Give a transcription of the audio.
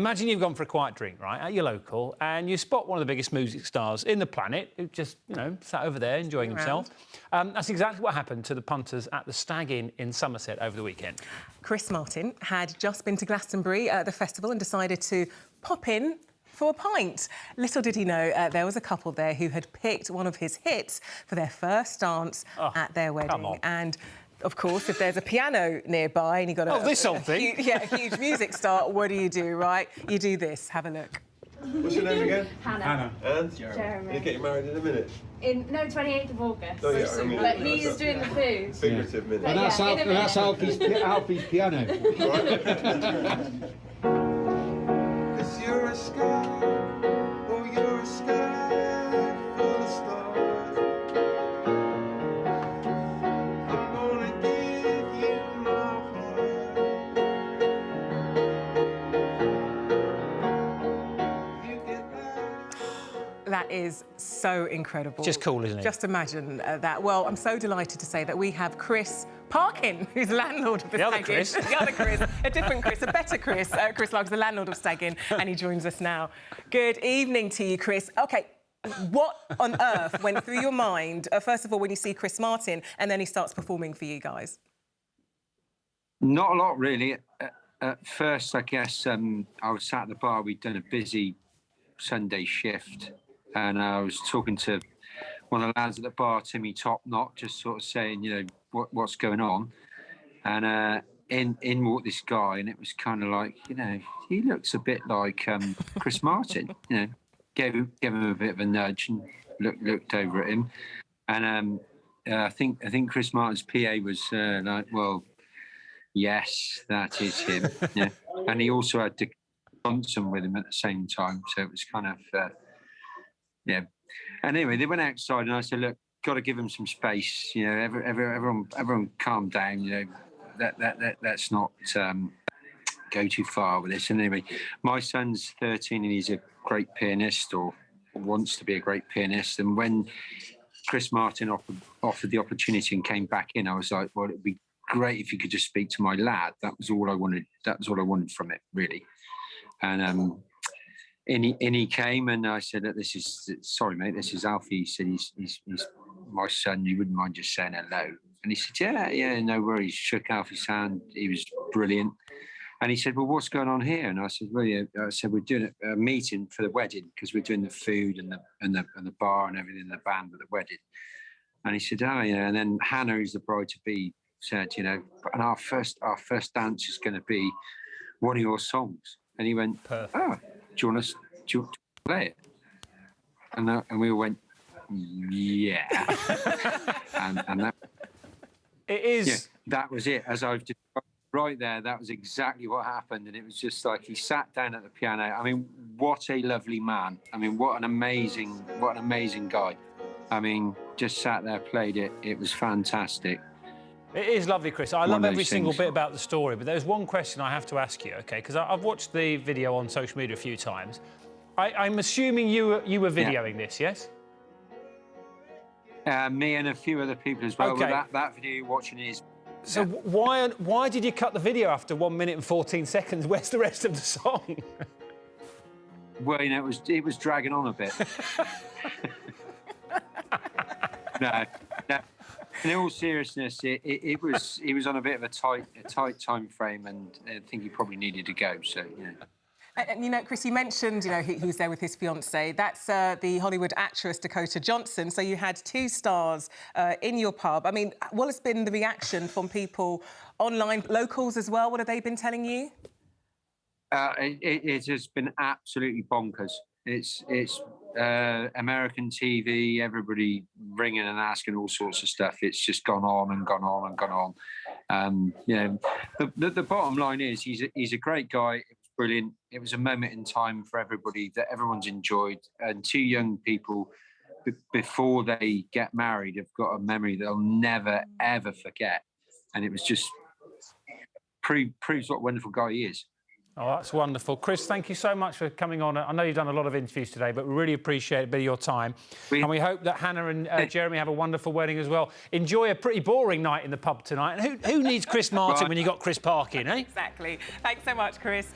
Imagine you've gone for a quiet drink, right, at your local, and you spot one of the biggest music stars in the planet who just, sat over there enjoying himself. That's exactly what happened to the punters at the Stag Inn in Somerset over the weekend. Chris Martin had just been to Glastonbury at the festival and decided to pop in for a pint. Little did he know there was a couple there who had picked one of his hits for their first dance at their wedding. Come on. And of course, if there's a piano nearby and you've got a huge music star, what do, right? You do this. Have a look. What's your name again? Hannah. And? Jeremy. You're getting married in a minute? 28th of August. Oh, yeah, I mean, but he's doing the food. Figurative minute. And that's Alfie's piano. Cause you're a sky, oh you're a sky full of stars. I'm gonna give you my heart. You get that. That is so incredible. Just cool, isn't it? Just imagine that. Well, I'm so delighted to say that we have Chris Parkin, who's landlord of the other Stag Inn. Chris. The other Chris, a different Chris, a better Chris. Chris Lark's the landlord of Stag Inn, and he joins us now. Good evening to you, Chris. OK, what on earth went through your mind, first of all, when you see Chris Martin, and then he starts performing for you guys? Not a lot, really. At first, I guess, I was sat at the bar. We'd done a busy Sunday shift, and I was talking to one of the lads at the bar, Timmy Topknot, just sort of saying, what's going on. And in walked this guy, and it was kind of like, he looks a bit like Chris Martin. Gave him a bit of a nudge and looked over at him. And I think Chris Martin's PA was like, well, yes, that is him. Yeah. And he also had Dick Johnson with him at the same time, so it was kind of yeah. And anyway, they went outside, and I said, look, got to give him some space. Everyone calm down. Let's not go too far with this. And anyway, my son's 13 and he's a great pianist, or wants to be a great pianist. And when Chris Martin offered the opportunity and came back in, I was like, well, it'd be great if you could just speak to my lad. That was all I wanted. That was all I wanted from it, really. And he came, and I said, sorry, mate, this is Alfie. He said, he's my son. You wouldn't mind just saying hello? And he said, yeah, no worries. Shook Alfie's hand. He was brilliant. And he said, well, what's going on here? And I said, well, yeah. I said, we're doing a meeting for the wedding, because we're doing the food and the bar and everything, the band at the wedding. And he said, oh yeah. And then Hannah, who's the bride to be, said, and our first dance is going to be one of your songs. And he went, perfect. Oh, do you want to play it? And we all went, yeah. and that, it is. Yeah, that was it. As I've described right there, that was exactly what happened. And it was just like, he sat down at the piano. I mean, what a lovely man. I mean, what an amazing guy. I mean, just sat there, played it. It was fantastic. It is lovely, Chris. I love every single bit about the story, but there's one question I have to ask you, OK? Because I've watched the video on social media a few times. I'm assuming you were videoing this, yes? Me and a few other people as well. Okay. But that video you're watching is... So why did you cut the video after 1 minute and 14 seconds? Where's the rest of the song? Well, it was dragging on a bit. No. In all seriousness, it was on a bit of a tight time frame, and I think he probably needed to go. So And Chris, you mentioned who's there with his fiancée. That's the Hollywood actress Dakota Johnson. So you had two stars in your pub. I mean, what has been the reaction from people online, locals as well? What have they been telling you? It has been absolutely bonkers. It's American TV, everybody ringing and asking all sorts of stuff. It's just gone on and gone on and gone on. The bottom line is he's a great guy. It was brilliant. It was a moment in time for everybody that everyone's enjoyed. And two young people, before they get married, have got a memory they'll never, ever forget. And it was just proves what a wonderful guy he is. Oh, that's wonderful. Chris, thank you so much for coming on. I know you've done a lot of interviews today, but we really appreciate a bit of your time. And we hope that Hannah and Jeremy have a wonderful wedding as well. Enjoy a pretty boring night in the pub tonight. And who needs Chris Martin when you got Chris Parkin, eh? Exactly. Thanks so much, Chris.